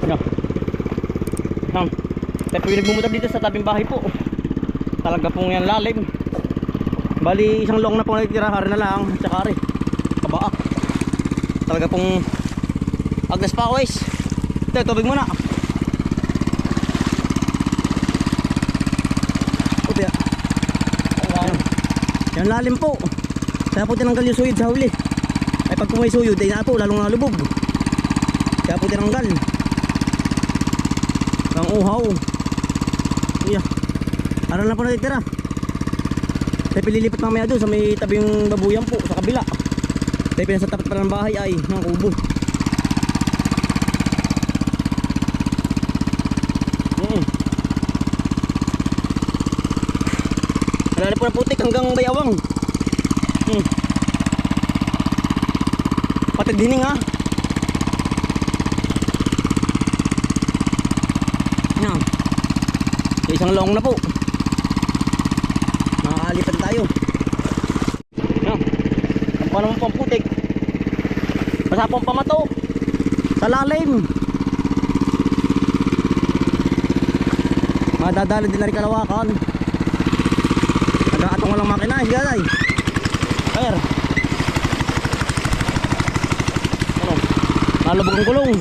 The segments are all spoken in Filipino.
Yan. Yan. Tayo po yung nagmumutab dito sa tabing bahay po. Talaga pong yan lalim. Bali isang long na po natitira, hari na lang. Tsaka hari kabaak. Talaga pong Agnes Paways. Ito, tubig muna. Upi. Yan lalim po. Kaya po tinanggal yung suyod sa huli. Ay pag may suyod ay na po lalong nalubog. Kaya po tinanggal ang uhaw. Yeah. Aral na po natitira. Tayo pililipat mamaya doon sa may tabing babuyan po sa kabila. Tayo pinasa tapat pa ng bahay ay ng kubo. Marami po ng putik hanggang bayawang. Patag dining ha. Yan. Isang long na po. Nakakalipat tayo. Yan. Ang pa naman pang putik. Basta pong pamato. Sa lalim. Madadali din na rin kalawakan. Nag-aatong walang makina. Higalay. Air. Ano? Nalabog ang gulong.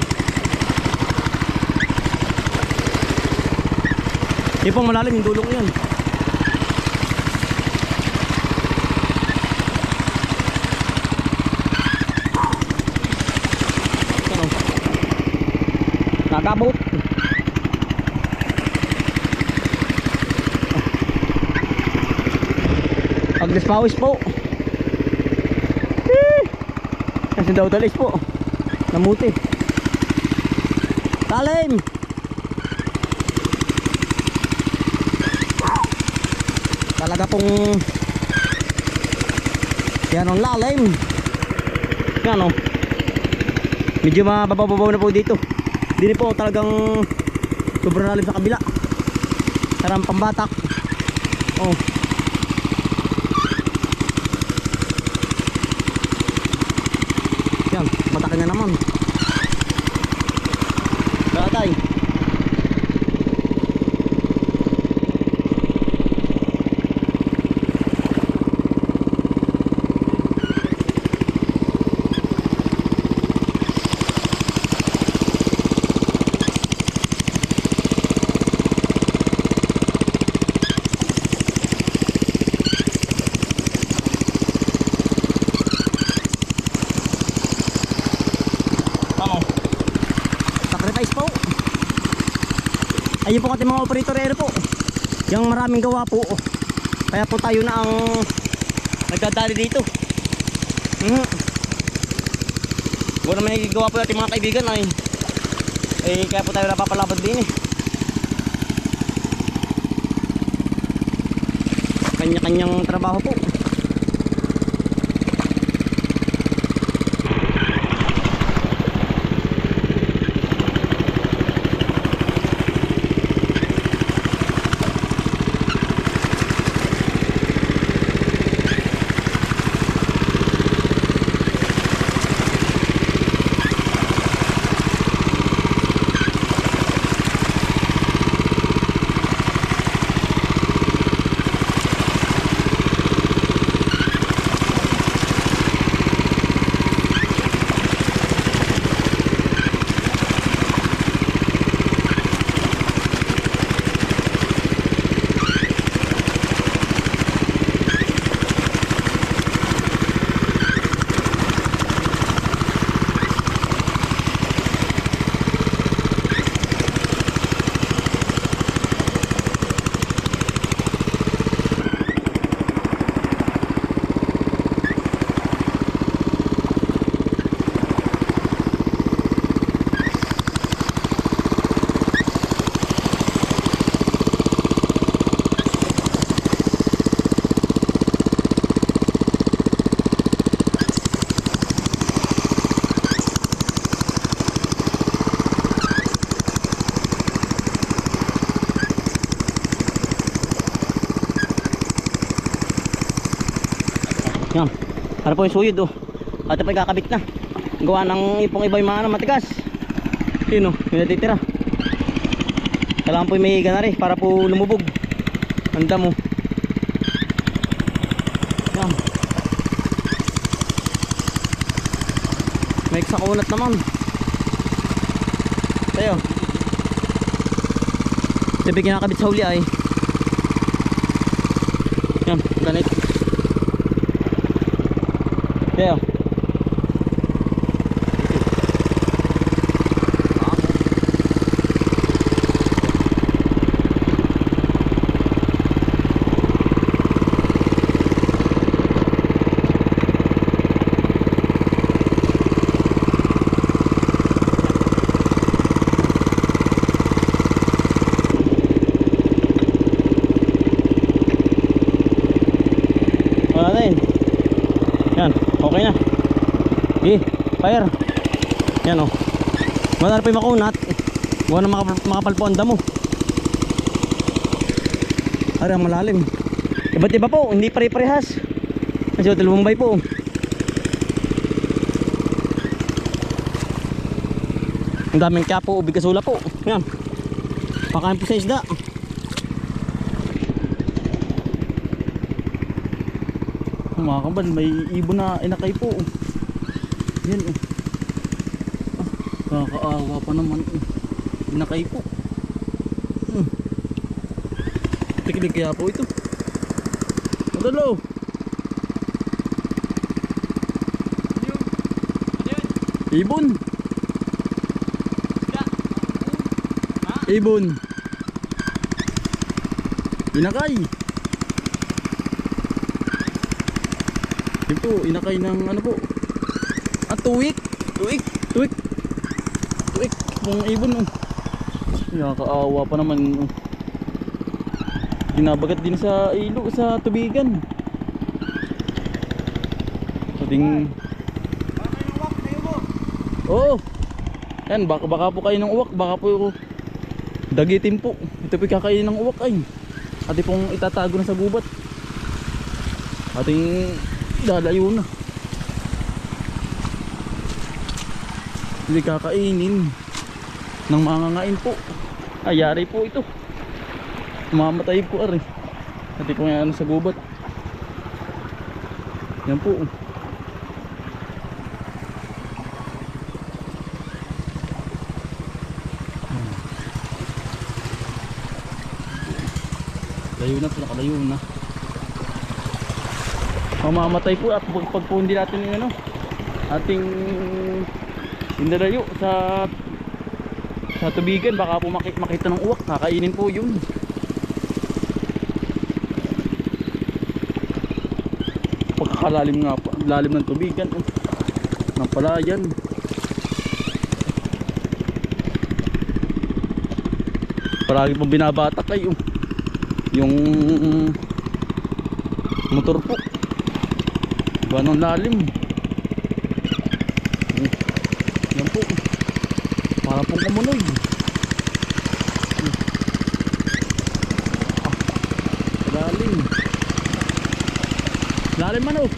Di pong malalim yung dulong yun. Ano? Nagabot. Agnes Paways po. Kasi daw talis po. Namuti. Talim. Talaga pong yan ang lalim. Yan o. Medyo mababaw na po dito. Dito po talagang sobrang lalim sa kabila. Sarang pambatak. Oh. Yan, matakin na naman. Gatay. Ayun po ating mga operator po. Yung maraming gawa po. Kaya po tayo na ang nagdadali dito. Kung naman nagagawa po natin mga kaibigan ay kaya po tayo napapalabad din Kanya-kanyang trabaho po. Yan. Para po yung suyod oh. At ito pa ikakabit na. Gawa ng ipong iba yung mga matigas. Yun o, yung natitira. Kailangan po may higa na rin para po lumubog ang damo. Yan. May sa kunat naman. Tayo. Sabi kinakabit sa huli ay. Yan, ganit. Tayo. Yan, okay na. Okay, fire. Yan o. Wala na pa yung makunat. Wala na makapalpo ang damo. Ara, malalim. Iba't iba po, hindi pare-parehas. Kasi Hotel Bombay po. Ang daming kapo, ubig kasula po. Yan. Pakain po sa isda. Mga kaban, may ibon na inakay po. Yan oh. Kakaawa pa naman oh. Inakay po. Tiklig kaya po ito. Madalo. Ibon. Ibon. Inakay. Yun po, inakay ng ano po. Tuwik. Tuwik. Mga ibon oh. Nakakaawa pa naman oh. Ginabagat din sa ilo, sa tubigan. So ding oh. Yan, baka po kayo ng uwak, baka po dagitin po. Ito po kakainin ng uwak ay. Ati pong itatago na sa gubat. Ating lalayo na. Hindi kakainin ng mangangain po. Ayari po ito. Mamatay po ari. Ati po nga ano sa gubat. Yan po. Layo na po, nakalayo na. Mamamatay po at pag po hindi natin yung ano, ating indalayo sa tubigan, baka po makita ng uwak, kakainin po yun. Pagkakalalim nga po, lalim ng tubigan ng palayan. Palagi pong binabatak kayo yung motor po. Ganong lalim. Yan po. Para pong kumunoy. Lalim. Lalim man oh.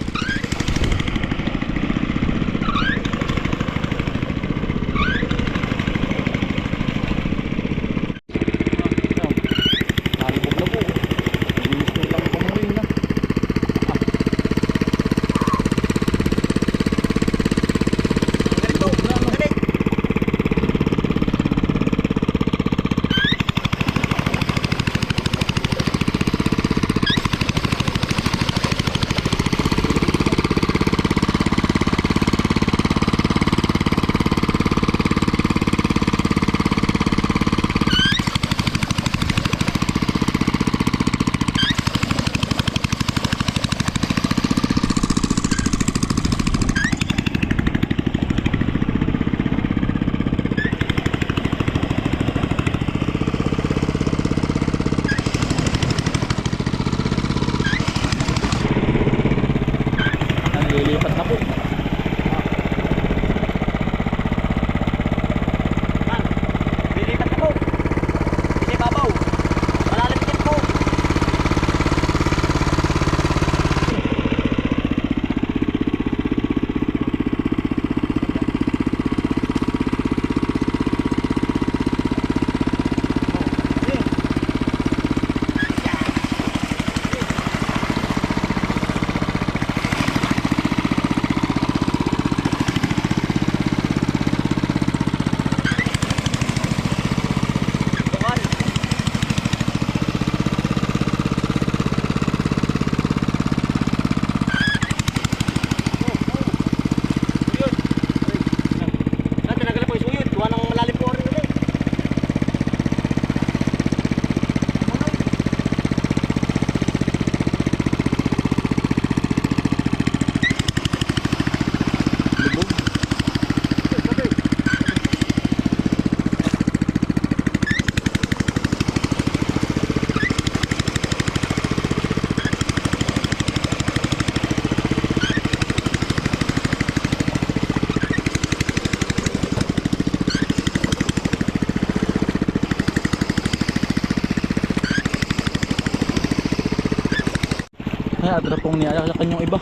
Ay, atra pong niayakan yung iba.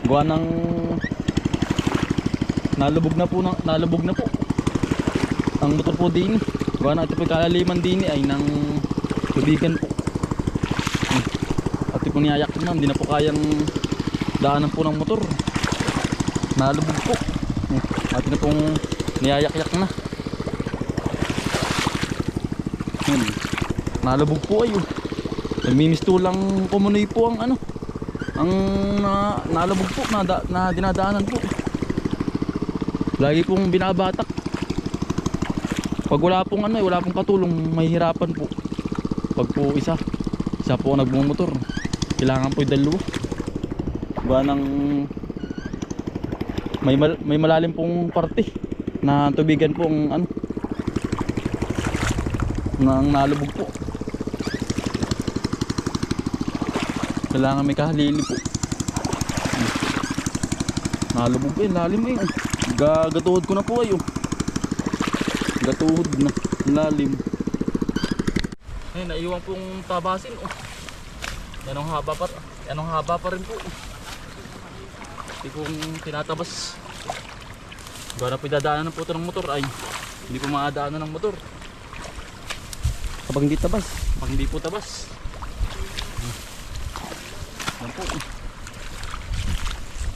Gawa ng nalubog na po ang motor po din. Gawa na ito po kalaliman din ay ng tubigan po. At ito pong niayak na, hindi na po kayang daanan po ng motor. Nalubog po. At ito pong niayak-yak na. Nalubog po ay nagmimisto lang kumunoy po ang ano, ang nalubog po na dinadaanan po. Lagi pong binabatak. Pag wala pong ano, wala pong katulong, mahihirapan po. Pag po isa po nagmumotor, kailangan po 2. Ba ng may malalim pong parte na tubigan po ang ano, nang nalubog po. Kailangan may kahalili po. Nalubog po, lalim eh. Gatuhod ko na po ayo. Gatuhod na, lalim. Ay, naiwan pong tabasin oh. Yanong haba pa rin po. Hindi kong tinatabas. Para po dadaanan po ito ng motor ay hindi po maadaanan ng motor Kapag hindi tabas. pag hindi po tabas. Yan po.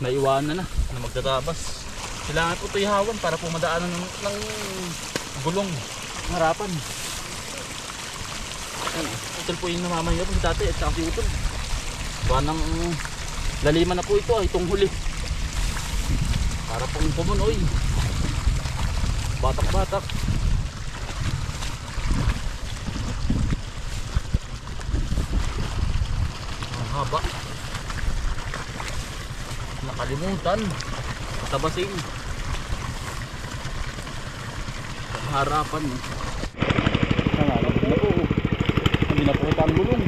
Naiwanan na magtatabas. Kailangan po ito ihawan para po madaanan ng gulong ng harapan. Utol po yung namamahinga po si tatay at saka si Utol. Gawa ng laliman na po ito ay itong huli. Para pong pumunoy. Batak-batak. Ang haba. Nakalimutan. Tabasin. Ang harapan. Nangalap na po. Hindi na po ito ang gulong.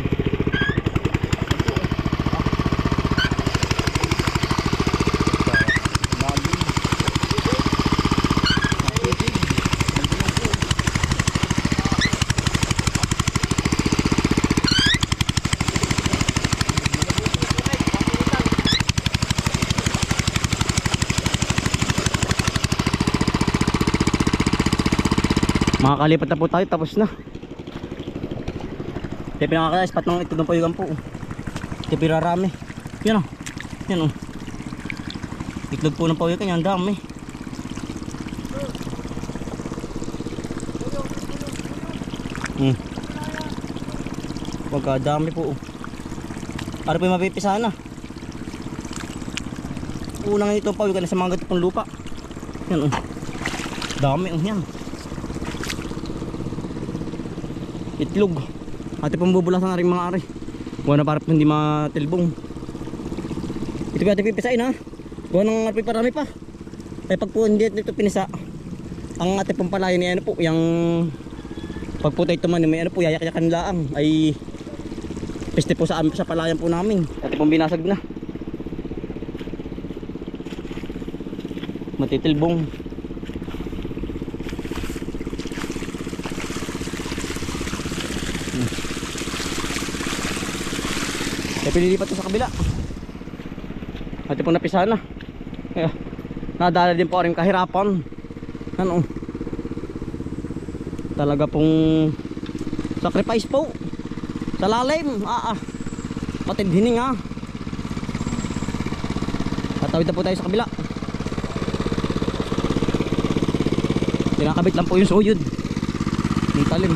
Makakalipat na po tayo, tapos na. Kaya pinakakaispat ng ito ng payugan po. Kaya pirarami. Yan o. Yan o. Itlog po ng payugan, yan dami. Pagkadami po. Para po yung mapipisa na. Unang ito payugan sa mga gatipong lupa. Yan o. Dami o yan. Itlog. Ate pong bubulasan na rin mga ari. Buwan na para hindi matilbong. Ito ba ate pipisain ha? Buwan ng ari parami pa. Ay pag po hindi ito pinisa, ang ate pong palayan ni ano po, yung pagputay ito man may ano po, yayak-yakan laang ay peste po sa amin sa palayan po namin. Ate pong binasag na. Matitilbong. Kaya pinilipat ko sa kabila. At pong napisahan na. Kaya nadala din po rin kahirapan. Ano? Talaga pong sacrifice po. Sa lalim. Matid hining ha. Tatawid na po tayo sa kabila. Tinakabit lang po yung suyod. Yung talim.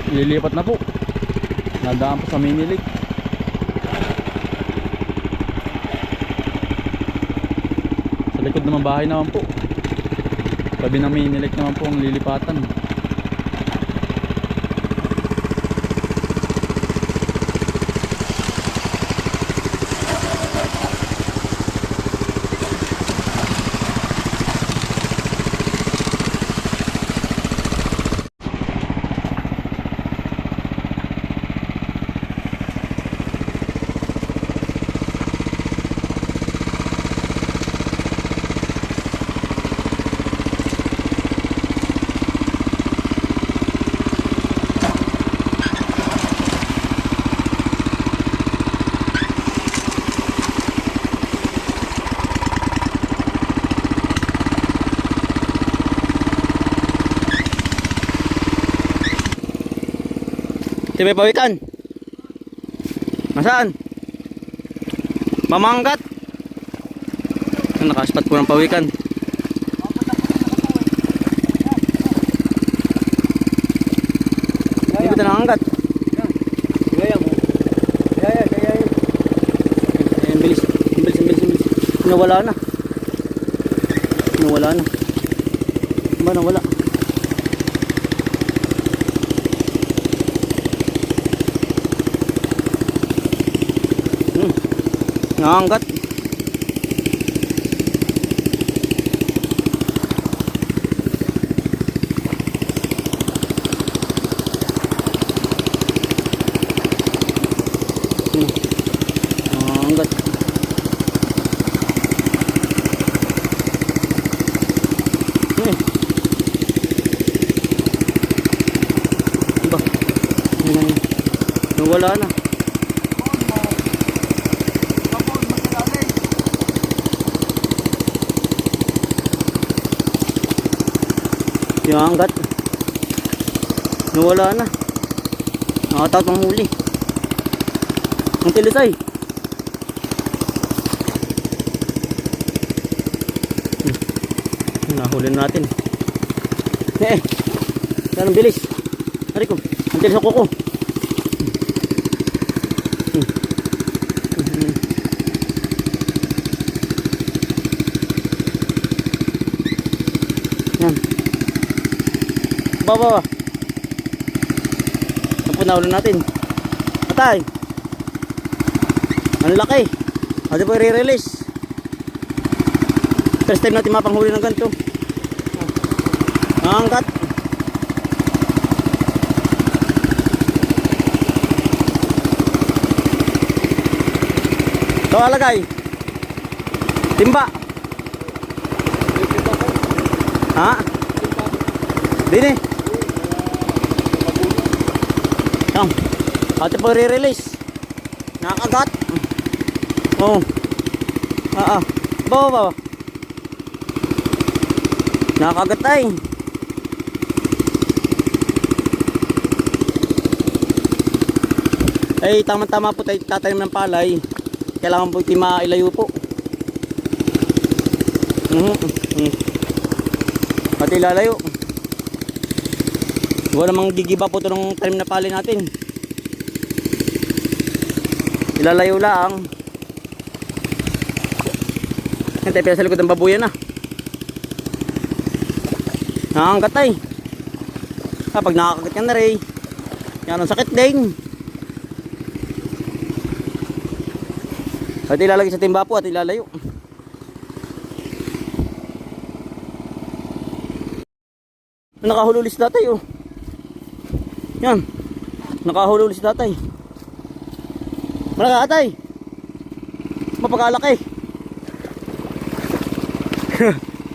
Lilipat na po. Nadaan po sa mini lake. Sa likod naman bahay naman po. Tabi ng mini lake naman po ang lilipatan. Di may pawikan. Nasaan? Mamanggat. Nakaspat po ng pawikan. Hindi ba ito nakanggat? Gaya mo. Gaya. Ayan, bilis. Nawala na. Ba, nawala. Nakanggat. Nakanggat. Ba? Nawala na. Yung hanggat nawala na. Nakatakot ng huli. Ang tilisay. Nahuli natin. Yan ang bilis. Hari ko. Ang tilis ako ko. Yan. Baba. Tapos nahuli natin. Patay. Ang laki. Ate po i-release. First time natin mapanghuli ng ganito. Angkat. Ito alagay. Timba. Ha? Dini. Yan. Ate po i-release. Nakakagat. Oh. Baba. Nakakagat ay. Ay, tama-tama po tayo tatanim ng palay. Kailangan po iti mailayo po. Pati lalayo. Wala namang gigiba po ito ng tanim na palay natin. Ilalayo lang. Hintay pa sa likod ng babuyan na. Nakanggat ay. Pag nakakagat ka na rin. Yan ang sakit din. At ilalagay sa timba po at ilalayo. Nakahululis datay oh. Yan. Nakahululis datay. Malaka atay. Mapakalaki.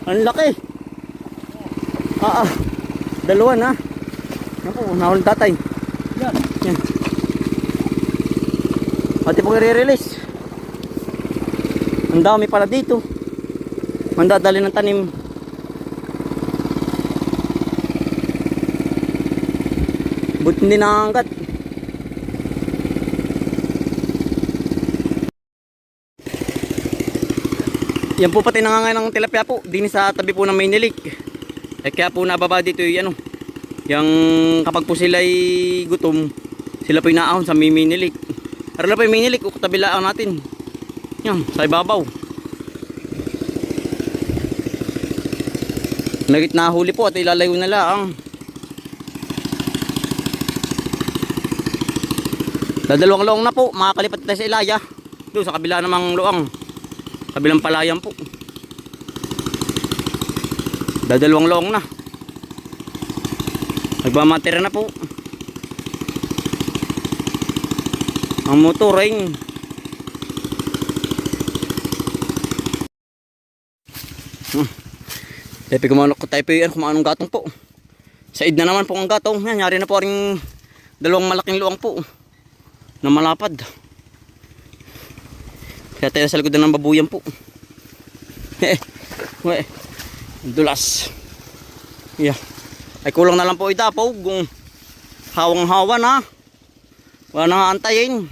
Ang laki. Dalawa na. Naku, nahuli tatay. Yan. At ipong i-release. Ang dami pala dito. Mandadali ng tanim. Buti hindi nakanggat. Yan po pati nangangain ng tilapia po. Dini sa tabi po ng main lake. Kaya po nababa dito yung ano. Yung kapag po sila ay gutom, sila po inaahon sa main lake. Aral na po yung main lake. Katabilaan natin. Yan, sa ibabaw. May gitna huli po at ilalayo na lang. Dadalawang loong na po, makakalipat tayo sa ilaya. Doon sa kabila namang loang. Kabilang palayan po. Dadalawang loong na. Nagmamatira na po. Ang motoring. Tepe kumanok ko tayo kung anong gatong po. Said na naman po ang gatong. Yan, yari na po rin dalawang malaking luang po na malapad. Kaya tayo sa likod ng babuyan po. Dulas. Yeah. Ay kulang na lang po itapaw kung hawang hawa na. Wala na nga antayin.